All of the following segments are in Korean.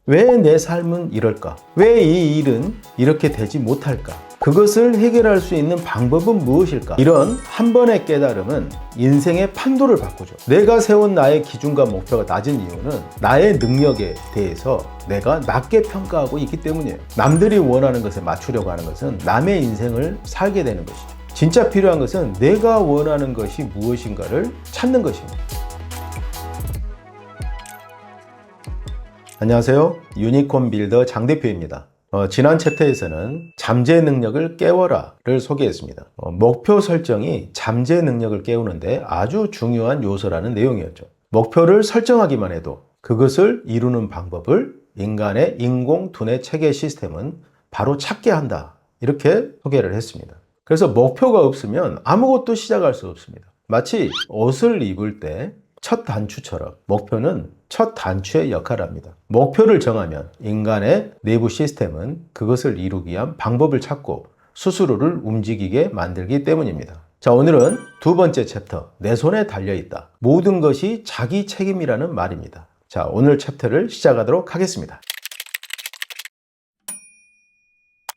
왜 내 삶은 이럴까? 왜 이 일은 이렇게 되지 못할까? 그것을 해결할 수 있는 방법은 무엇일까? 이런 한 번의 깨달음은 인생의 판도를 바꾸죠. 내가 세운 나의 기준과 목표가 낮은 이유는 나의 능력에 대해서 내가 낮게 평가하고 있기 때문이에요. 남들이 원하는 것에 맞추려고 하는 것은 남의 인생을 살게 되는 것이죠. 진짜 필요한 것은 내가 원하는 것이 무엇인가를 찾는 것입니다. 안녕하세요. 유니콘 빌더 장 대표입니다. 지난 챕터에서는 잠재 능력을 깨워라를 소개했습니다. 목표 설정이 잠재 능력을 깨우는데 아주 중요한 요소라는 내용이었죠. 목표를 설정하기만 해도 그것을 이루는 방법을 인간의 인공 두뇌 체계 시스템은 바로 찾게 한다. 이렇게 소개를 했습니다. 그래서 목표가 없으면 아무것도 시작할 수 없습니다. 마치 옷을 입을 때 첫 단추처럼 목표는 첫 단추의 역할을 합니다. 목표를 정하면 인간의 내부 시스템은 그것을 이루기 위한 방법을 찾고 스스로를 움직이게 만들기 때문입니다. 자, 오늘은 두 번째 챕터, 내 손에 달려있다. 모든 것이 자기 책임이라는 말입니다. 자, 오늘 챕터를 시작하도록 하겠습니다.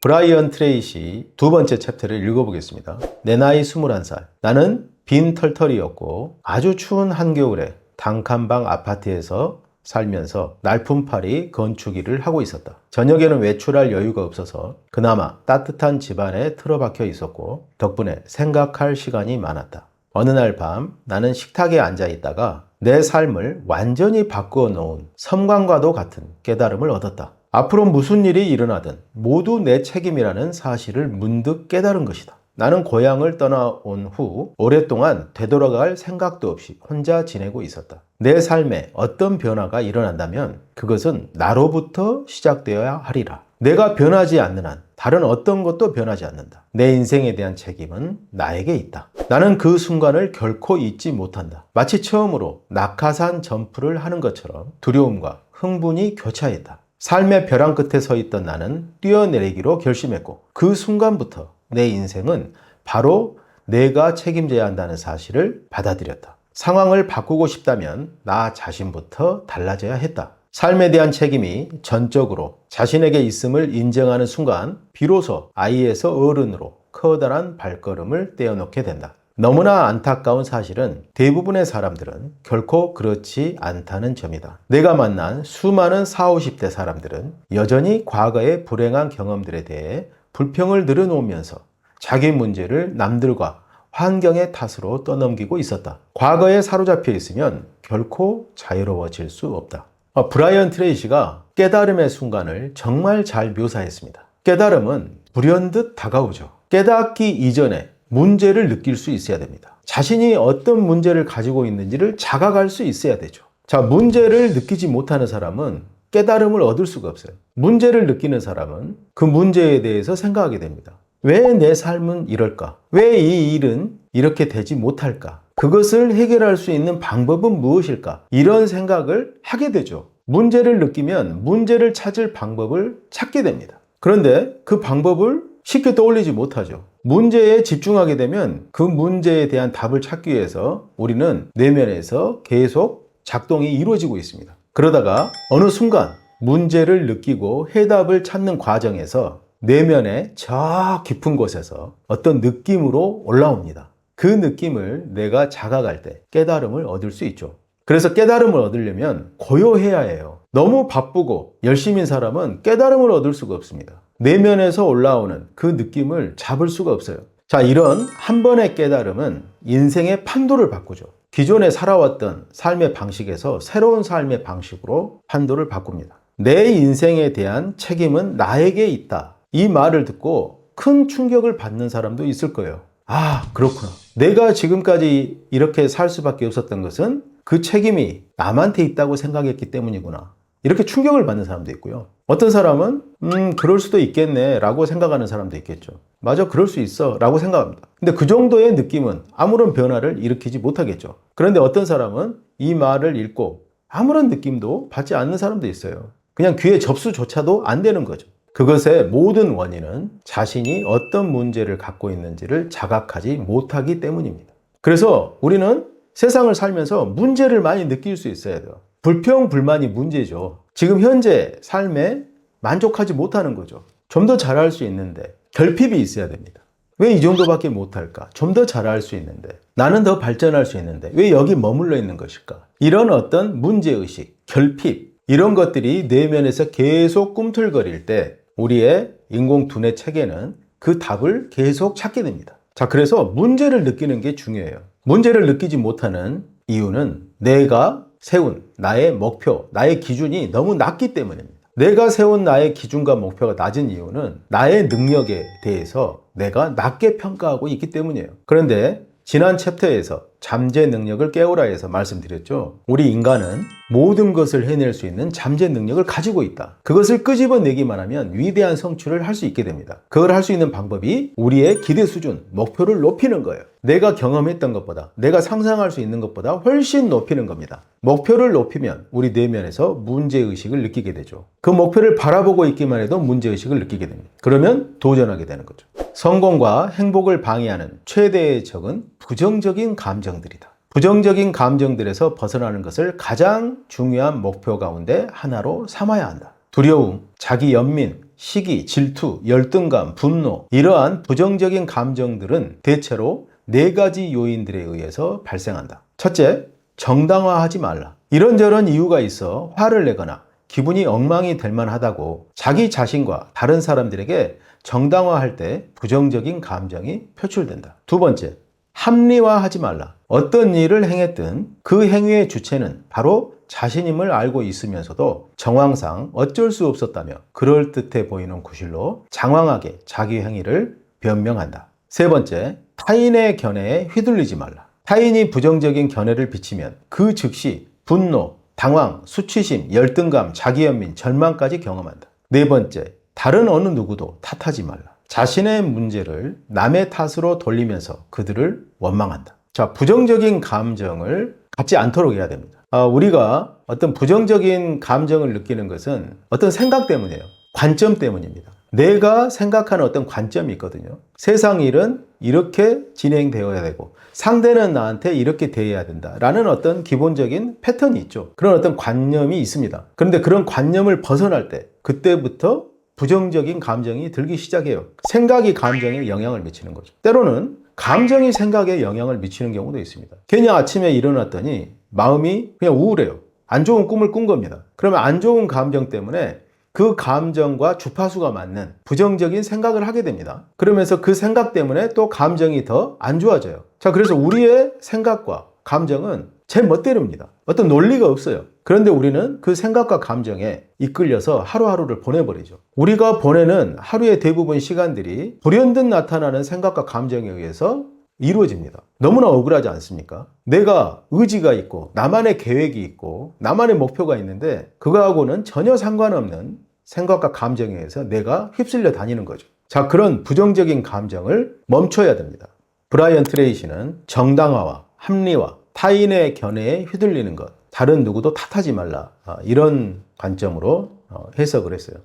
브라이언 트레이시 두 번째 챕터를 읽어보겠습니다. 내 나이 21살. 나는 빈털털이었고 아주 추운 한겨울에 단칸방 아파트에서 살면서 날품팔이 건축 일을 하고 있었다. 저녁에는 외출할 여유가 없어서 그나마 따뜻한 집안에 틀어박혀 있었고 덕분에 생각할 시간이 많았다. 어느 날 밤 나는 식탁에 앉아 있다가 내 삶을 완전히 바꾸어 놓은 섬광과도 같은 깨달음을 얻었다. 앞으로 무슨 일이 일어나든 모두 내 책임이라는 사실을 문득 깨달은 것이다. 나는 고향을 떠나온 후 오랫동안 되돌아갈 생각도 없이 혼자 지내고 있었다. 내 삶에 어떤 변화가 일어난다면 그것은 나로부터 시작되어야 하리라. 내가 변하지 않는 한 다른 어떤 것도 변하지 않는다. 내 인생에 대한 책임은 나에게 있다. 나는 그 순간을 결코 잊지 못한다. 마치 처음으로 낙하산 점프를 하는 것처럼 두려움과 흥분이 교차했다. 삶의 벼랑 끝에 서 있던 나는 뛰어내리기로 결심했고 그 순간부터 내 인생은 바로 내가 책임져야 한다는 사실을 받아들였다. 상황을 바꾸고 싶다면 나 자신부터 달라져야 했다. 삶에 대한 책임이 전적으로 자신에게 있음을 인정하는 순간 비로소 아이에서 어른으로 커다란 발걸음을 떼어놓게 된다. 너무나 안타까운 사실은 대부분의 사람들은 결코 그렇지 않다는 점이다. 내가 만난 수많은 40, 50대 사람들은 여전히 과거의 불행한 경험들에 대해 불평을 늘어놓으면서 자기 문제를 남들과 환경의 탓으로 떠넘기고 있었다. 과거에 사로잡혀 있으면 결코 자유로워질 수 없다. 브라이언 트레이시가 깨달음의 순간을 정말 잘 묘사했습니다. 깨달음은 불현듯 다가오죠. 깨닫기 이전에 문제를 느낄 수 있어야 됩니다. 자신이 어떤 문제를 가지고 있는지를 자각할 수 있어야 되죠. 자, 문제를 느끼지 못하는 사람은 깨달음을 얻을 수가 없어요. 문제를 느끼는 사람은 그 문제에 대해서 생각하게 됩니다. 왜 내 삶은 이럴까? 왜 이 일은 이렇게 되지 못할까? 그것을 해결할 수 있는 방법은 무엇일까? 이런 생각을 하게 되죠. 문제를 느끼면 문제를 찾을 방법을 찾게 됩니다. 그런데 그 방법을 쉽게 떠올리지 못하죠. 문제에 집중하게 되면 그 문제에 대한 답을 찾기 위해서 우리는 내면에서 계속 작동이 이루어지고 있습니다. 그러다가 어느 순간 문제를 느끼고 해답을 찾는 과정에서 내면의 저 깊은 곳에서 어떤 느낌으로 올라옵니다. 그 느낌을 내가 자각할 때 깨달음을 얻을 수 있죠. 그래서 깨달음을 얻으려면 고요해야 해요. 너무 바쁘고 열심인 사람은 깨달음을 얻을 수가 없습니다. 내면에서 올라오는 그 느낌을 잡을 수가 없어요. 자, 이런 한 번의 깨달음은 인생의 판도를 바꾸죠. 기존에 살아왔던 삶의 방식에서 새로운 삶의 방식으로 판도를 바꿉니다. 내 인생에 대한 책임은 나에게 있다. 이 말을 듣고 큰 충격을 받는 사람도 있을 거예요. 아, 그렇구나. 내가 지금까지 이렇게 살 수밖에 없었던 것은 그 책임이 남한테 있다고 생각했기 때문이구나. 이렇게 충격을 받는 사람도 있고요. 어떤 사람은 그럴 수도 있겠네 라고 생각하는 사람도 있겠죠. 맞아, 그럴 수 있어 라고 생각합니다. 근데 그 정도의 느낌은 아무런 변화를 일으키지 못하겠죠. 그런데 어떤 사람은 이 말을 읽고 아무런 느낌도 받지 않는 사람도 있어요. 그냥 귀에 접수조차도 안 되는 거죠. 그것의 모든 원인은 자신이 어떤 문제를 갖고 있는지를 자각하지 못하기 때문입니다. 그래서 우리는 세상을 살면서 문제를 많이 느낄 수 있어야 돼요. 불평, 불만이 문제죠. 지금 현재 삶에 만족하지 못하는 거죠. 좀 더 잘할 수 있는데 결핍이 있어야 됩니다. 왜 이 정도밖에 못할까? 좀 더 잘할 수 있는데, 나는 더 발전할 수 있는데 왜 여기 머물러 있는 것일까? 이런 어떤 문제의식, 결핍, 이런 것들이 내면에서 계속 꿈틀거릴 때 우리의 인공두뇌 체계는 그 답을 계속 찾게 됩니다. 자, 그래서 문제를 느끼는 게 중요해요. 문제를 느끼지 못하는 이유는 내가 세운 나의 목표, 나의 기준이 너무 낮기 때문입니다. 내가 세운 나의 기준과 목표가 낮은 이유는 나의 능력에 대해서 내가 낮게 평가하고 있기 때문이에요. 그런데 지난 챕터에서 잠재 능력을 깨우라 해서 말씀드렸죠. 우리 인간은 모든 것을 해낼 수 있는 잠재 능력을 가지고 있다. 그것을 끄집어내기만 하면 위대한 성취를 할 수 있게 됩니다. 그걸 할 수 있는 방법이 우리의 기대 수준, 목표를 높이는 거예요. 내가 경험했던 것보다, 내가 상상할 수 있는 것보다 훨씬 높이는 겁니다. 목표를 높이면 우리 내면에서 문제의식을 느끼게 되죠. 그 목표를 바라보고 있기만 해도 문제의식을 느끼게 됩니다. 그러면 도전하게 되는 거죠. 성공과 행복을 방해하는 최대의 적은 부정적인 감정들이다. 부정적인 감정들에서 벗어나는 것을 가장 중요한 목표 가운데 하나로 삼아야 한다. 두려움, 자기 연민, 시기, 질투, 열등감, 분노, 이러한 부정적인 감정들은 대체로 4가지 요인들에 의해서 발생한다. 첫째, 정당화하지 말라. 이런저런 이유가 있어 화를 내거나 기분이 엉망이 될 만하다고 자기 자신과 다른 사람들에게 정당화할 때 부정적인 감정이 표출된다. 두 번째, 합리화하지 말라. 어떤 일을 행했든 그 행위의 주체는 바로 자신임을 알고 있으면서도 정황상 어쩔 수 없었다며 그럴듯해 보이는 구실로 장황하게 자기 행위를 변명한다. 세 번째, 타인의 견해에 휘둘리지 말라. 타인이 부정적인 견해를 비치면 그 즉시 분노, 당황, 수치심, 열등감, 자기연민, 절망까지 경험한다. 네 번째, 다른 어느 누구도 탓하지 말라. 자신의 문제를 남의 탓으로 돌리면서 그들을 원망한다. 자, 부정적인 감정을 갖지 않도록 해야 됩니다. 우리가 어떤 부정적인 감정을 느끼는 것은 어떤 생각 때문이에요. 관점 때문입니다. 내가 생각하는 어떤 관점이 있거든요. 세상 일은 이렇게 진행되어야 되고 상대는 나한테 이렇게 대해야 된다라는 어떤 기본적인 패턴이 있죠. 그런 어떤 관념이 있습니다. 그런데 그런 관념을 벗어날 때 그때부터 부정적인 감정이 들기 시작해요. 생각이 감정에 영향을 미치는 거죠. 때로는 감정이 생각에 영향을 미치는 경우도 있습니다. 괜히 아침에 일어났더니 마음이 그냥 우울해요. 안 좋은 꿈을 꾼 겁니다. 그러면 안 좋은 감정 때문에 그 감정과 주파수가 맞는 부정적인 생각을 하게 됩니다. 그러면서 그 생각 때문에 또 감정이 더 안 좋아져요. 자, 그래서 우리의 생각과 감정은 제 멋대로입니다. 어떤 논리가 없어요. 그런데 우리는 그 생각과 감정에 이끌려서 하루하루를 보내버리죠. 우리가 보내는 하루의 대부분 시간들이 불현듯 나타나는 생각과 감정에 의해서 이루어집니다. 너무나 억울하지 않습니까? 내가 의지가 있고 나만의 계획이 있고 나만의 목표가 있는데 그거하고는 전혀 상관없는 생각과 감정에 의해서 내가 휩쓸려 다니는 거죠. 자, 그런 부정적인 감정을 멈춰야 됩니다. 브라이언 트레이시는 정당화와 합리화, 타인의 견해에 휘둘리는 것, 다른 누구도 탓하지 말라, 이런 관점으로 해석을 했어요.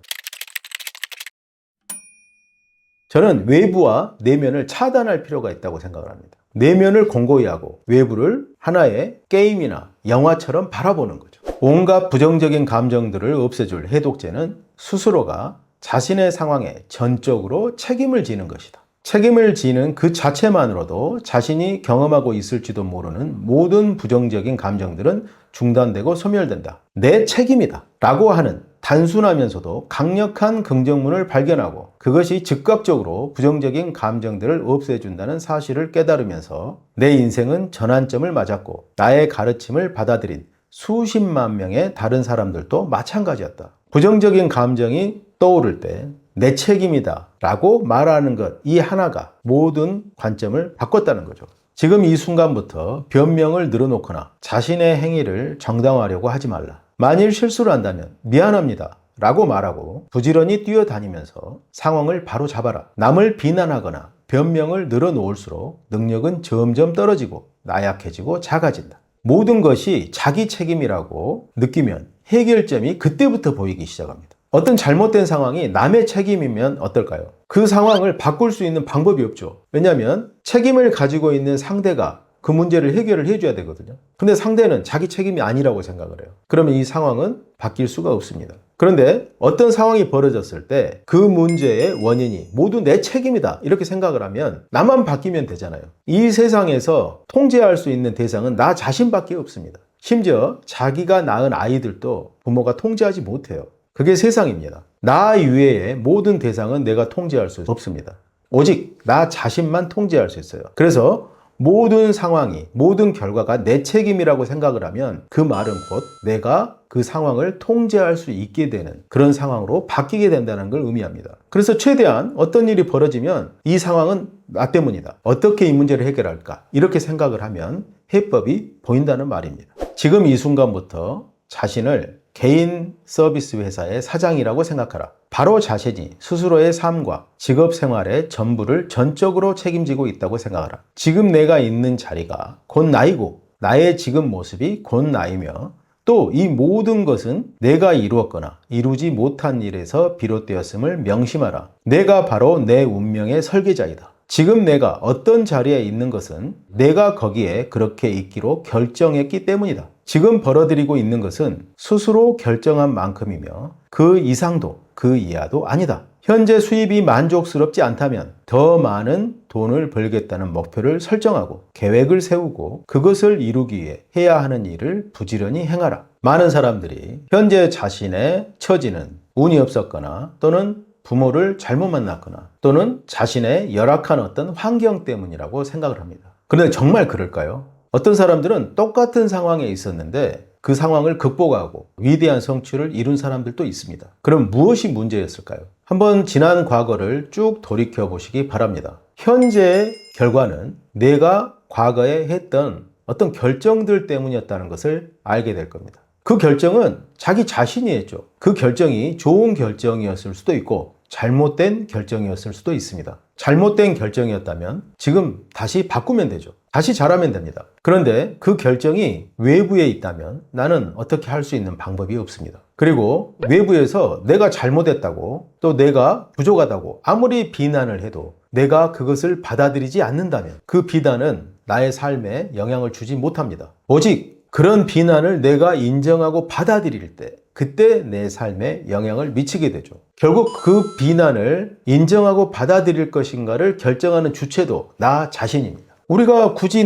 저는 외부와 내면을 차단할 필요가 있다고 생각을 합니다. 내면을 공고히 하고 외부를 하나의 게임이나 영화처럼 바라보는 거죠. 온갖 부정적인 감정들을 없애줄 해독제는 스스로가 자신의 상황에 전적으로 책임을 지는 것이다. 책임을 지는 그 자체만으로도 자신이 경험하고 있을지도 모르는 모든 부정적인 감정들은 중단되고 소멸된다. 내 책임이다 라고 하는 단순하면서도 강력한 긍정문을 발견하고 그것이 즉각적으로 부정적인 감정들을 없애준다는 사실을 깨달으면서 내 인생은 전환점을 맞았고 나의 가르침을 받아들인 수십만 명의 다른 사람들도 마찬가지였다. 부정적인 감정이 떠오를 때 내 책임이다 라고 말하는 것, 이 하나가 모든 관점을 바꿨다는 거죠. 지금 이 순간부터 변명을 늘어놓거나 자신의 행위를 정당화하려고 하지 말라. 만일 실수를 한다면 미안합니다 라고 말하고 부지런히 뛰어다니면서 상황을 바로 잡아라. 남을 비난하거나 변명을 늘어놓을수록 능력은 점점 떨어지고 나약해지고 작아진다. 모든 것이 자기 책임이라고 느끼면 해결점이 그때부터 보이기 시작합니다. 어떤 잘못된 상황이 남의 책임이면 어떨까요? 그 상황을 바꿀 수 있는 방법이 없죠. 왜냐하면 책임을 가지고 있는 상대가 그 문제를 해결을 해줘야 되거든요. 근데 상대는 자기 책임이 아니라고 생각을 해요. 그러면 이 상황은 바뀔 수가 없습니다. 그런데 어떤 상황이 벌어졌을 때 그 문제의 원인이 모두 내 책임이다 이렇게 생각을 하면 나만 바뀌면 되잖아요. 이 세상에서 통제할 수 있는 대상은 나 자신밖에 없습니다. 심지어 자기가 낳은 아이들도 부모가 통제하지 못해요. 그게 세상입니다. 나 이외의 모든 대상은 내가 통제할 수 없습니다. 오직 나 자신만 통제할 수 있어요. 그래서 모든 상황이, 모든 결과가 내 책임이라고 생각을 하면 그 말은 곧 내가 그 상황을 통제할 수 있게 되는 그런 상황으로 바뀌게 된다는 걸 의미합니다. 그래서 최대한 어떤 일이 벌어지면 이 상황은 나 때문이다. 어떻게 이 문제를 해결할까? 이렇게 생각을 하면 해법이 보인다는 말입니다. 지금 이 순간부터 자신을 개인 서비스 회사의 사장이라고 생각하라. 바로 자신이 스스로의 삶과 직업 생활의 전부를 전적으로 책임지고 있다고 생각하라. 지금 내가 있는 자리가 곧 나이고 나의 지금 모습이 곧 나이며 또 이 모든 것은 내가 이루었거나 이루지 못한 일에서 비롯되었음을 명심하라. 내가 바로 내 운명의 설계자이다. 지금 내가 어떤 자리에 있는 것은 내가 거기에 그렇게 있기로 결정했기 때문이다. 지금 벌어들이고 있는 것은 스스로 결정한 만큼이며 그 이상도 그 이하도 아니다. 현재 수입이 만족스럽지 않다면 더 많은 돈을 벌겠다는 목표를 설정하고 계획을 세우고 그것을 이루기 위해 해야 하는 일을 부지런히 행하라. 많은 사람들이 현재 자신의 처지는 운이 없었거나 또는 부모를 잘못 만났거나 또는 자신의 열악한 어떤 환경 때문이라고 생각을 합니다. 그런데 정말 그럴까요? 어떤 사람들은 똑같은 상황에 있었는데 그 상황을 극복하고 위대한 성취를 이룬 사람들도 있습니다. 그럼 무엇이 문제였을까요? 한번 지난 과거를 쭉 돌이켜 보시기 바랍니다. 현재의 결과는 내가 과거에 했던 어떤 결정들 때문이었다는 것을 알게 될 겁니다. 그 결정은 자기 자신이 했죠. 그 결정이 좋은 결정이었을 수도 있고 잘못된 결정이었을 수도 있습니다. 잘못된 결정이었다면 지금 다시 바꾸면 되죠. 다시 잘하면 됩니다. 그런데 그 결정이 외부에 있다면 나는 어떻게 할 수 있는 방법이 없습니다. 그리고 외부에서 내가 잘못했다고 또 내가 부족하다고 아무리 비난을 해도 내가 그것을 받아들이지 않는다면 그 비난은 나의 삶에 영향을 주지 못합니다. 오직 그런 비난을 내가 인정하고 받아들일 때 그때 내 삶에 영향을 미치게 되죠. 결국 그 비난을 인정하고 받아들일 것인가를 결정하는 주체도 나 자신입니다. 우리가 굳이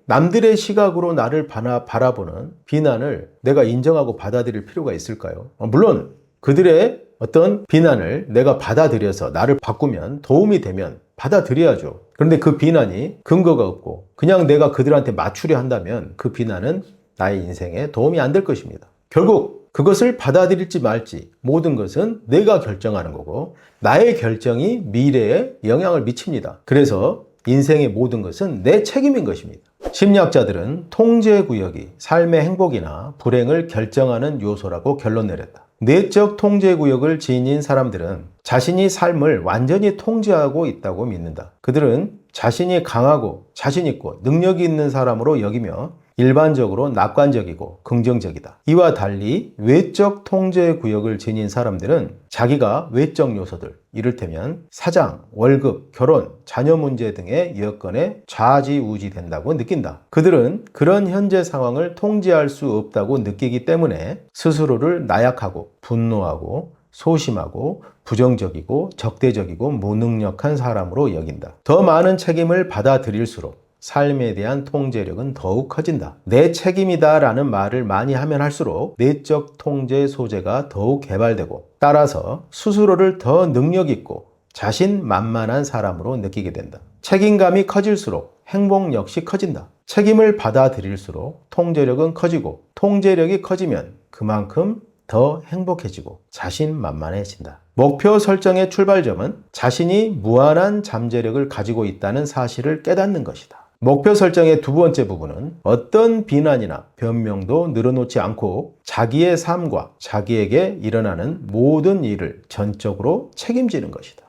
남들의 시각으로 나를 바라보는 비난을 내가 인정하고 받아들일 필요가 있을까요? 물론 그들의 어떤 비난을 내가 받아들여서 나를 바꾸면 도움이 되면 받아들여야죠. 그런데 그 비난이 근거가 없고 그냥 내가 그들한테 맞추려 한다면 그 비난은 나의 인생에 도움이 안 될 것입니다. 결국 그것을 받아들일지 말지 모든 것은 내가 결정하는 거고 나의 결정이 미래에 영향을 미칩니다. 그래서 인생의 모든 것은 내 책임인 것입니다. 심리학자들은 통제구역이 삶의 행복이나 불행을 결정하는 요소라고 결론 내렸다. 내적 통제구역을 지닌 사람들은 자신이 삶을 완전히 통제하고 있다고 믿는다. 그들은 자신이 강하고 자신있고 능력이 있는 사람으로 여기며 일반적으로 낙관적이고 긍정적이다. 이와 달리 외적 통제 구역을 지닌 사람들은 자기가 외적 요소들, 이를테면 사장, 월급, 결혼, 자녀 문제 등의 여건에 좌지우지된다고 느낀다. 그들은 그런 현재 상황을 통제할 수 없다고 느끼기 때문에 스스로를 나약하고 분노하고 소심하고 부정적이고 적대적이고 무능력한 사람으로 여긴다. 더 많은 책임을 받아들일수록 삶에 대한 통제력은 더욱 커진다. 내 책임이다 라는 말을 많이 하면 할수록 내적 통제 소재가 더욱 개발되고 따라서 스스로를 더 능력있고 자신만만한 사람으로 느끼게 된다. 책임감이 커질수록 행복 역시 커진다. 책임을 받아들일수록 통제력은 커지고 통제력이 커지면 그만큼 더 행복해지고 자신만만해진다. 목표 설정의 출발점은 자신이 무한한 잠재력을 가지고 있다는 사실을 깨닫는 것이다. 목표 설정의 두 번째 부분은 어떤 비난이나 변명도 늘어놓지 않고 자기의 삶과 자기에게 일어나는 모든 일을 전적으로 책임지는 것이다.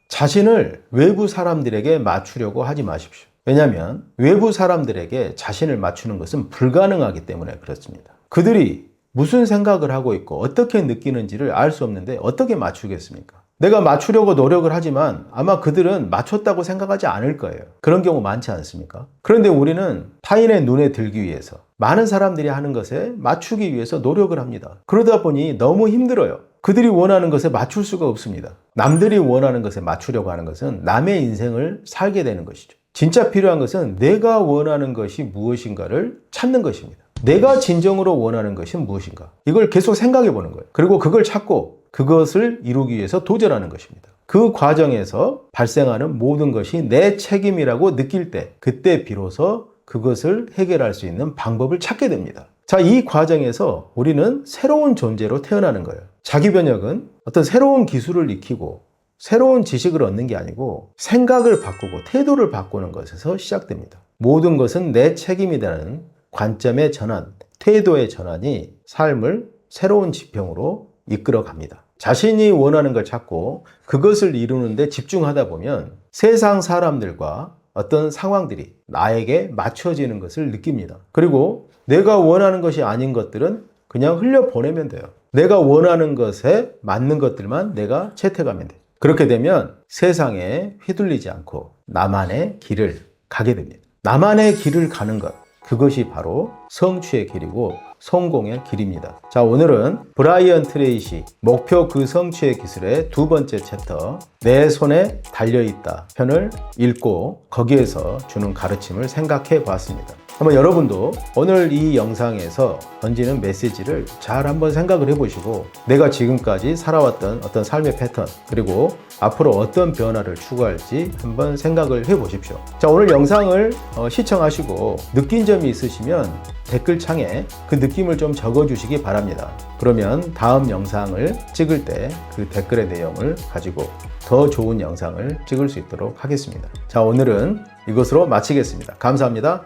자신을 외부 사람들에게 맞추려고 하지 마십시오. 왜냐하면 외부 사람들에게 자신을 맞추는 것은 불가능하기 때문에 그렇습니다. 그들이 무슨 생각을 하고 있고 어떻게 느끼는지를 알 수 없는데 어떻게 맞추겠습니까? 내가 맞추려고 노력을 하지만 아마 그들은 맞췄다고 생각하지 않을 거예요. 그런 경우 많지 않습니까? 그런데 우리는 타인의 눈에 들기 위해서, 많은 사람들이 하는 것에 맞추기 위해서 노력을 합니다. 그러다 보니 너무 힘들어요. 그들이 원하는 것에 맞출 수가 없습니다. 남들이 원하는 것에 맞추려고 하는 것은 남의 인생을 살게 되는 것이죠. 진짜 필요한 것은 내가 원하는 것이 무엇인가를 찾는 것입니다. 내가 진정으로 원하는 것이 무엇인가? 이걸 계속 생각해 보는 거예요. 그리고 그걸 찾고 그것을 이루기 위해서 도전하는 것입니다. 그 과정에서 발생하는 모든 것이 내 책임이라고 느낄 때, 그때 비로소 그것을 해결할 수 있는 방법을 찾게 됩니다. 자, 이 과정에서 우리는 새로운 존재로 태어나는 거예요. 자기 변혁은 어떤 새로운 기술을 익히고 새로운 지식을 얻는 게 아니고 생각을 바꾸고 태도를 바꾸는 것에서 시작됩니다. 모든 것은 내 책임이라는 관점의 전환, 태도의 전환이 삶을 새로운 지평으로 이끌어 갑니다. 자신이 원하는 걸 찾고 그것을 이루는 데 집중하다 보면 세상 사람들과 어떤 상황들이 나에게 맞춰지는 것을 느낍니다. 그리고 내가 원하는 것이 아닌 것들은 그냥 흘려보내면 돼요. 내가 원하는 것에 맞는 것들만 내가 채택하면 돼요. 그렇게 되면 세상에 휘둘리지 않고 나만의 길을 가게 됩니다. 나만의 길을 가는 것, 그것이 바로 성취의 길이고 성공의 길입니다. 자, 오늘은 브라이언 트레이시 목표 그 성취의 기술의 두 번째 챕터 내 손에 달려있다 편을 읽고 거기에서 주는 가르침을 생각해 보았습니다. 한번 여러분도 오늘 이 영상에서 던지는 메시지를 잘 한번 생각을 해보시고 내가 지금까지 살아왔던 어떤 삶의 패턴 그리고 앞으로 어떤 변화를 추구할지 한번 생각을 해보십시오. 자, 오늘 영상을 시청하시고 느낀 점이 있으시면 댓글창에 그 느낌을 좀 적어주시기 바랍니다. 그러면 다음 영상을 찍을 때 그 댓글의 내용을 가지고 더 좋은 영상을 찍을 수 있도록 하겠습니다. 자, 오늘은 이것으로 마치겠습니다. 감사합니다.